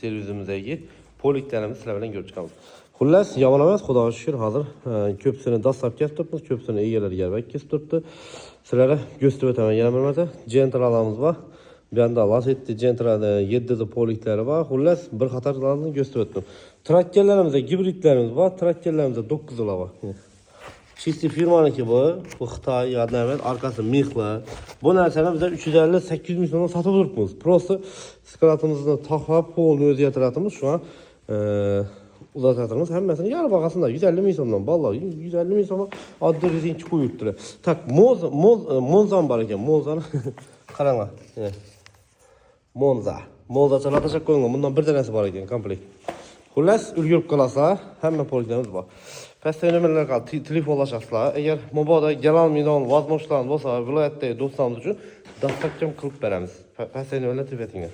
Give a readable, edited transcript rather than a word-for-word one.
servisimimizdeki poliklerimiz sizler bilen görüp çıkamiz. Xullas, yomon emas, Xudoga shukr, hozir ko'psini dastlab kelib turibmiz, ko'psini egalari yarbak kesib turibdi. Sizlarga gösterib o'taman yana bir marta. Gentralarimiz bor. Bu yerda Lasetti Gentrada 7 ta poliklari bor. Xullas, bir qatorlarni gösterib o'tdim. Traktorlarimizda gibridlarimiz bor, traktorlarimizda 9 ta bor. Çisti firmaniki bu. Bu Xitoy yadnamet arkası mixla. Bu narsalar bize 350-800 ming so'mdan sotib turibmiz. Prosta skratimizni taxlab, polni o'zgartiratimiz. Şu an uzatratimiz. Hammasini yarı bag'asida 150 ming so'mdan. Vallahi 150 ming so'mga oddiy rezinchi qo'yibdilar. Tak, Monza'm bor ekan. Monza'ni qaranglar. Monza chalatashak qo'ygan. Bundan bir tanasi bor ekan, komplekt. Xullas, ulgurib qolasizlar. Hamma poliklarimiz bor. Pastdagi nomerlarga qolib telefonlashasizlar. Agar mabodo kelolmaydigan возможностьlar bo'lsa, viloyatdagi do'stlarimiz uchun dastlabki qilib beramiz. Pastdagi nomerlarga telefonga.